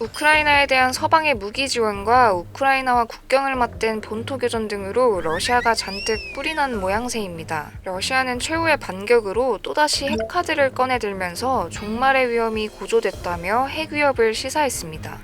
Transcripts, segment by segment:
우크라이나에 대한 서방의 무기 지원과 우크라이나와 국경을 맞댄 본토 교전 등으로 러시아가 잔뜩 뿔이 난 모양새입니다. 러시아는 최후의 반격으로 또다시 핵카드를 꺼내들면서 종말의 위험이 고조됐다며 핵 위협을 시사했습니다.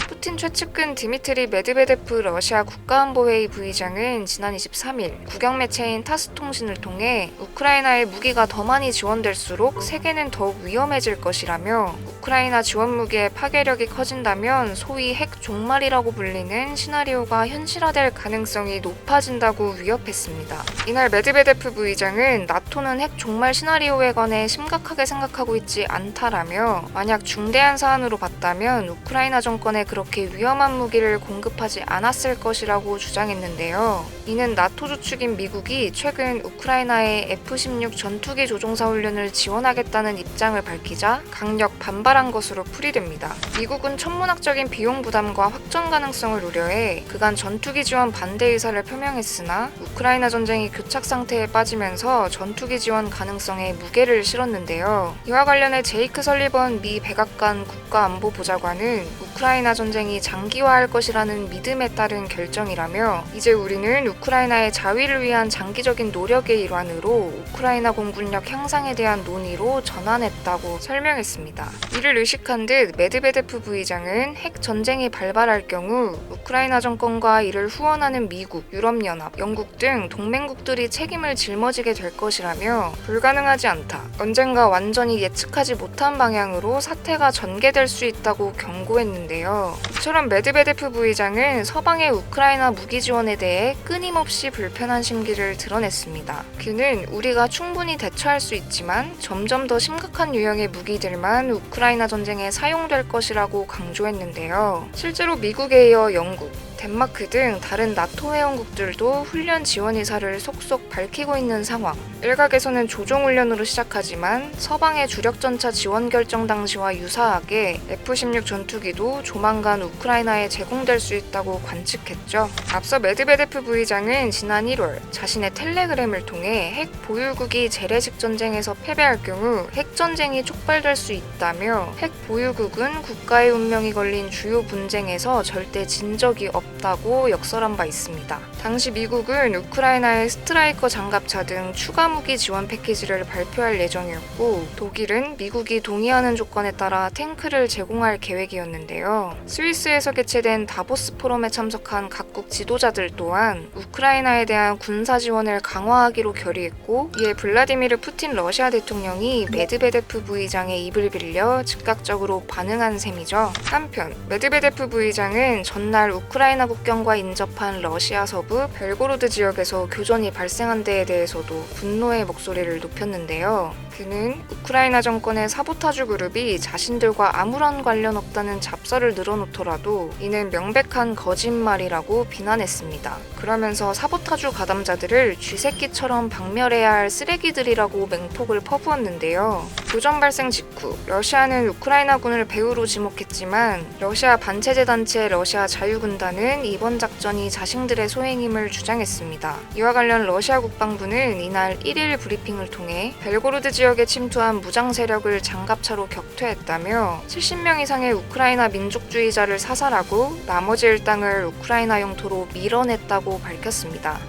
푸틴 최측근 드미트리 메드베데프 러시아 국가안보회의 부의장은 지난 23일 국영 매체인 타스 통신을 통해 우크라이나에 무기가 더 많이 지원될수록 세계는 더욱 위험해질 것이라며 우크라이나 지원 무기의 파괴력이 커진다면 소위 핵 종말이라고 불리는 시나리오가 현실화될 가능성이 높아진다고 위협했습니다. 이날 메드베데프 부의장은 나토는 핵 종말 시나리오에 관해 심각하게 생각하고 있지 않다라며 만약 중대한 사안으로 봤다면 우크라이나 정권에 그렇게 위험한 무기를 공급하지 않았을 것이라고 주장했는데요. 이는 나토 주축인 미국이 최근 우크라이나의 F-16 전투기 조종사 훈련을 지원하겠다는 입장을 밝히자 강력 반발한 것으로 풀이됩니다. 미국은 천문학적인 비용 부담과 확전 가능성을 우려해 그간 전투기 지원 반대 의사를 표명했으나 우크라이나 전쟁이 교착 상태에 빠지면서 전투기 지원 가능성에 무게를 실었는데요. 이와 관련해 제이크 설리번 미 백악관 국가안보보좌관은 우크라이나 전쟁이 장기화할 것이라는 믿음에 따른 결정이라며 이제 우리는 우크라이나의 자위를 위한 장기적인 노력의 일환으로 우크라이나 공군력 향상에 대한 논의로 전환했다고 설명했습니다. 이를 의식한 듯 메드베데프 부의장은 핵 전쟁이 발발할 경우 우크라이나 정권과 이를 후원하는 미국, 유럽연합, 영국 등 동맹국들이 책임을 짊어지게 될 것이라며 불가능하지 않다. 언젠가 완전히 예측하지 못한 방향으로 사태가 전개될 수 있다고 경고했는데요. 이처럼 메드베데프 부의장은 서방의 우크라이나 무기 지원에 대해 끊임없이 불편한 심기를 드러냈습니다. 그는 우리가 충분히 대처할 수 있지만 점점 더 심각한 유형의 무기들만 우크라이나 전쟁에 사용될 것이라고 강조했는데요. 실제로 미국에 이어 영국, 덴마크 등 다른 나토 회원국들도 훈련 지원 의사를 속속 밝히고 있는 상황. 일각에서는 조종훈련으로 시작하지만 서방의 주력전차 지원 결정 당시와 유사하게 F-16 전투기도 조만간 우크라이나에 제공될 수 있다고 관측했죠. 앞서 메드베데프 부의장은 지난 1월 자신의 텔레그램을 통해 핵 보유국이 재래식 전쟁에서 패배할 경우 핵전쟁이 촉발될 수 있다며 핵 보유국은 국가의 운명이 걸린 주요 분쟁에서 절대 진 적이 없다고 역설한 바 있습니다. 당시 미국은 우크라이나의 스트라이커 장갑차 등 추가 무기 지원 패키지를 발표할 예정이었고 독일은 미국이 동의하는 조건에 따라 탱크를 제공할 계획이었는데요. 스위스에서 개최된 다보스 포럼에 참석한 각국 지도자들 또한 우크라이나에 대한 군사 지원을 강화하기로 결의했고 이에 블라디미르 푸틴 러시아 대통령이 메드베데프 부의장의 입을 빌려 즉각적으로 반응한 셈이죠. 한편 메드베데프 부의장은 전날 우크라이나 국경과 인접한 러시아 서부 벨고로드 지역에서 교전이 발생한 데에 대해서도 분노의 목소리를 높였는데요. 그는 우크라이나 정권의 사보타주 그룹이 자신들과 아무런 관련 없다는 잡설을 늘어놓더라도 이는 명백한 거짓말이라고 비난했습니다. 그러면서 사보타주 가담자들을 쥐새끼처럼 박멸해야 할 쓰레기들이라고 맹폭을 퍼부었는데요. 교전 발생 직후 러시아는 우크라이나군을 배후로 지목했지만 러시아 반체제 단체 러시아 자유군단은 이번 작전이 자신들의 소행임을 주장했습니다. 이와 관련 러시아 국방부는 이날 1일 브리핑을 통해 벨고로드 지역에 침투한 무장 세력을 장갑차로 격퇴했다며 70명 이상의 우크라이나 민족주의자를 사살하고 나머지 일당을 우크라이나 영토로 밀어냈다고 밝혔습니다.